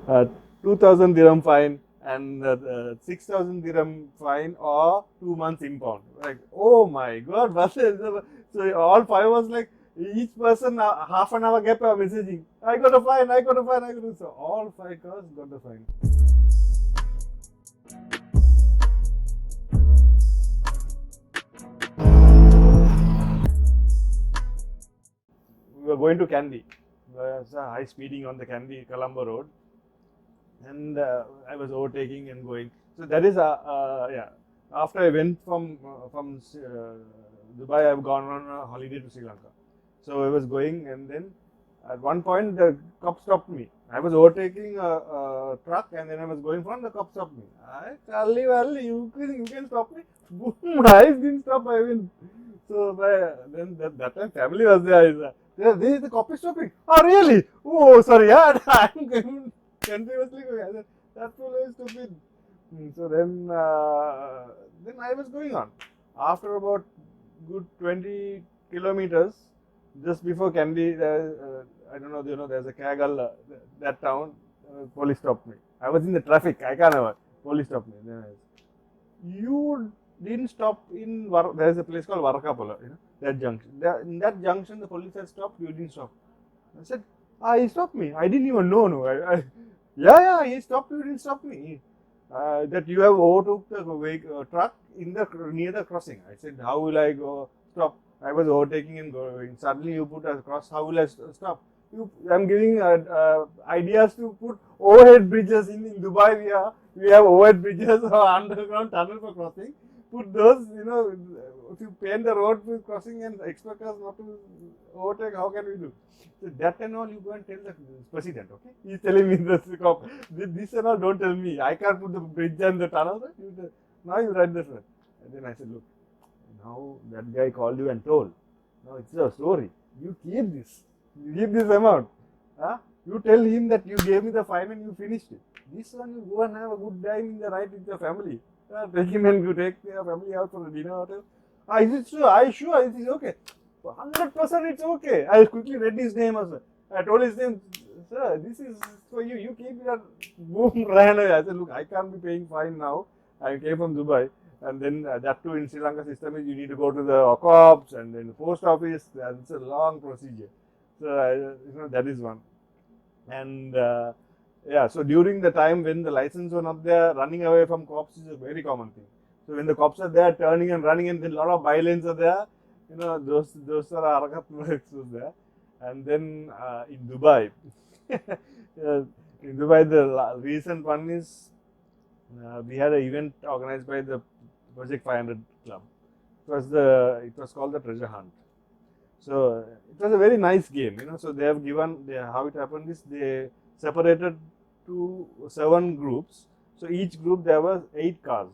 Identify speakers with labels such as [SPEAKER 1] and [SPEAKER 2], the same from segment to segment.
[SPEAKER 1] uh, 2000 dirham fine and 6000 dirham fine or 2 months impound. Like, oh my god, so all five was like, each person half an hour gap messaging. I got a fine, I got a fine, I got a. So all five cars got the fine. We were going to Kandy. There was a high speeding on the Kandy Colombo road, and I was overtaking and going. So that is yeah. After I went from Dubai, I've gone on a holiday to Sri Lanka. So I was going, and then at one point the cop stopped me. I was overtaking a truck, and then I was going from the cop stopped me. I Charlie, well, you can stop me. Boom! I didn't stop. I mean, so then that time family was there. The cop is stopping. Oh really? Oh sorry, yeah. I'm going continuously going. I said, that fellow is stupid. So then I was going on. After about good 20 kilometers, just before Kandy, I don't know, there's a Kagal, that town, police stopped me. I was in the traffic, I can't remember. Police stopped me. Then you didn't stop in, there's a place called Varakapula, that junction. In that junction, the police had stopped, you didn't stop. I said, he stopped me. I didn't even know. No, yeah, he stopped you, didn't stop me. That you have overtook the truck in the near the crossing. I said, how will I go stop? I was overtaking and going. Suddenly you put a cross. How will I stop? I'm giving ideas to put overhead bridges in Dubai. We have overhead bridges or underground tunnel for crossing. Put those, if you paint the road with crossing and expect us not to overtake, how can we do? So that and all you go and tell the president, okay? He's telling me this cop, this and all don't tell me. I can't put the bridge and the tunnel. Right? Now you write this one. And then I said, look, now that guy called you and told. Now it's a story. You keep this. You keep this amount. Huh? You tell him that you gave me the fine and you finished it. This one you go and have a good time in the night with your family. Take him and you take your family out for a dinner hotel. Is it true? Are you sure? It is okay. 100% it's okay. I quickly read his name also. I told his name, sir, this is for you. You keep your boom, ran away. I said, look, I can't be paying fine now. I came from Dubai. And then that too in Sri Lanka system is you need to go to the co-ops and then the post office. It's a long procedure. So that is one. And yeah, so during the time when the license were not there, running away from cops is a very common thing. So when the cops are there, turning and running, and then a lot of bylanes are there, those are Arakat works was there. And then in Dubai, the recent one is we had an event organized by the Project 500 Club. It was called the Treasure Hunt. So it was a very nice game, So they have given how it happened is they separated to 7 groups. So each group there were 8 cars,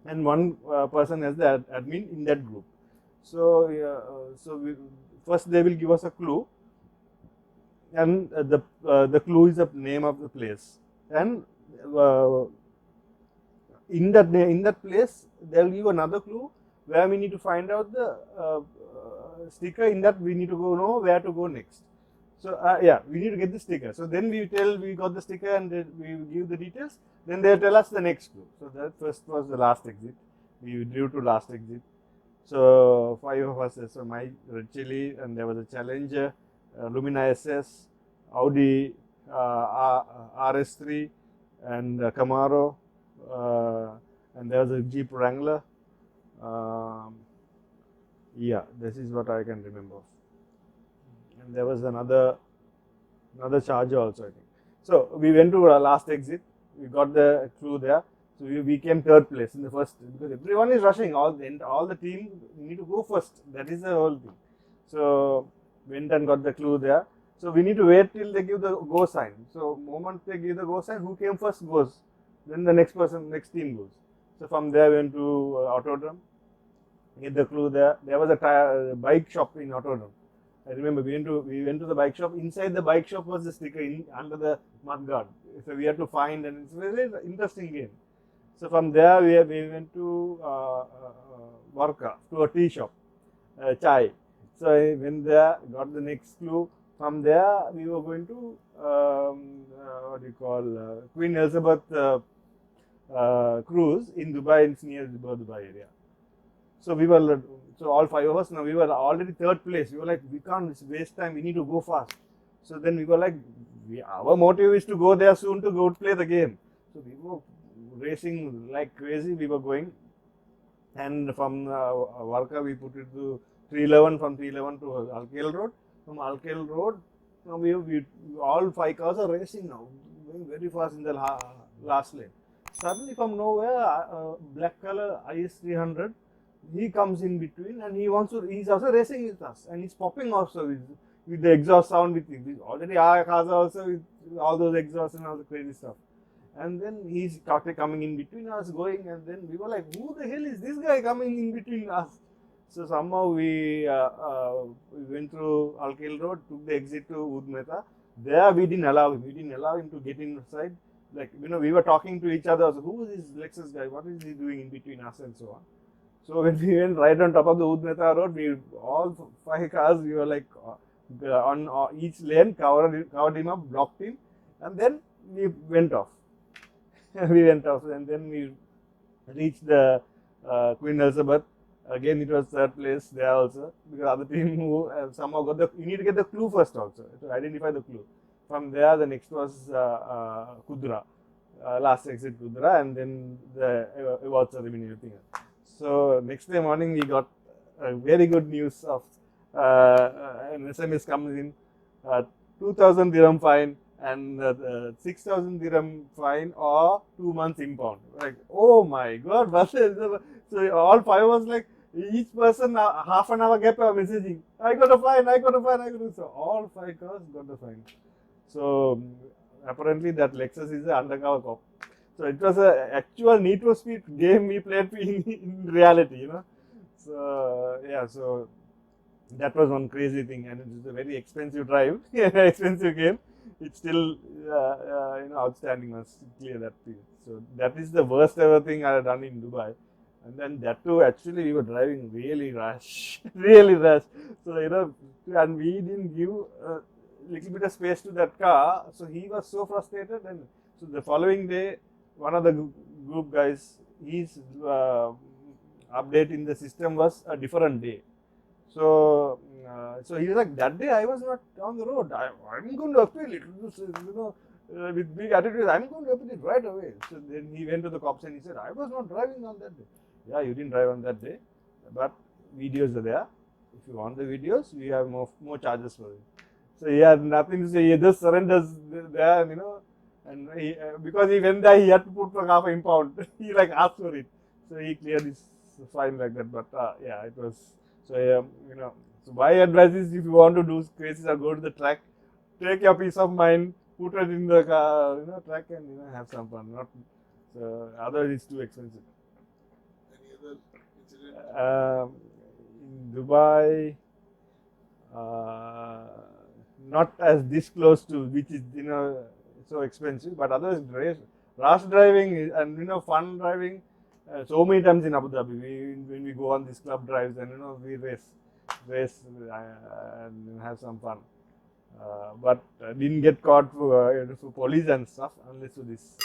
[SPEAKER 1] and one person as the admin in that group. So first they will give us a clue, and the clue is the name of the place, and in that place they will give another clue where we need to find out the sticker. In that we need to know where to go next. So yeah, we need to get the sticker. So then we got the sticker and we give the details. Then they tell us the next clue. So that first was the last exit. We drew to last exit. So 5 of us. So my Red Chili, and there was a Challenger, Lumina SS, Audi RS3, and Camaro, and there was a Jeep Wrangler. Yeah, this is what I can remember. And there was another Charger also, I think. So we went to our last exit. We got the clue there. So we came 3rd place in the first, because everyone is rushing. All the team need to go first. That is the whole thing. So went and got the clue there. So we need to wait till they give the go sign. So moment they give the go sign, who came first goes. Then the next team goes. So from there we went to Autodrome. Get the clue there. There was a bike shop in Autodrome. I remember we went to the bike shop. Inside the bike shop was the sticker under the mudguard. So we had to find, and it's a very interesting game. So from there we went to Varka, to a tea shop, chai. So I went there, got the next clue. From there, we were going to what do you call Queen Elizabeth cruise in Dubai. It's near the Dubai area. So we were, so all 5 of us. Now we were already third place. We were like, we can't waste time. We need to go fast. So then we were like, our motive is to go there soon to go play the game. So we were racing like crazy. We were going, and from Varka we put it to 311. From 311 to Alkale Road. From Alkale Road, now we all 5 cars are racing now, going very fast in the last lane. Suddenly from nowhere, black color IS300, he comes in between and he's also racing with us, and he's popping also with the exhaust sound with already our cars are also with all those exhausts and all the crazy stuff. And then he started coming in between us, going, and then we were like, who the hell is this guy coming in between us? So somehow we went through Alkale Road, took the exit to Ud Mehta. There we didn't allow him. We didn't allow him to get inside. Like, we were talking to each other. So who is this Lexus guy? What is he doing in between us and so on? So when we went right on top of the Ud Mehta Road, all 5 cars, we were like on each lane, covered him up, blocked him, and then we went off. We went off, and then we reached the Queen Elizabeth. Again, it was third place there also, because other team who somehow got you need to get the clue first also to identify the clue. From there, the next was Kudra, last exit Kudra, and then the award ceremony and everything else. So next day morning, we got very good news of an SMS comes in, 2,000 dirham fine and 6,000 dirham fine or 2 months impound. Like, oh my God! So all 5 was like, each person half an hour gap messaging. I got a fine. So all 5 cars got the fine. So apparently that Lexus is an undercover cop. So it was an actual Need for Speed game we played in reality, So yeah, so that was one crazy thing, and it is a very expensive drive, expensive game. It's still outstanding. Must clear that thing. So that is the worst ever thing I had done in Dubai. And then that too, actually, we were driving really rash, really rash. So, and we didn't give a little bit of space to that car. So, he was so frustrated. And so, the following day, one of the group guys, his update in the system was a different day. So, so he was like, that day I was not on the road. I'm going to appeal it. With big attitude, I'm going to appeal it right away. So then he went to the cops and he said, I was not driving on that day. Yeah, you didn't drive on that day, but videos are there. If you want the videos, we have more charges for it. So he had nothing to say. He just surrenders there, and because he went there, he had to put for half an impound. He asked for it, so he cleared his fine like that. But yeah, it was so. So my advice is, if you want to do crazy or go to the track, take your peace of mind, put it in the car, track, and have some fun. Not so otherwise it's too expensive. In Dubai, not as this close to, which is so expensive, but otherwise rash driving and fun driving. So many times in Abu Dhabi, when we go on these club drives and we race and have some fun. But didn't get caught for police and stuff unless for this.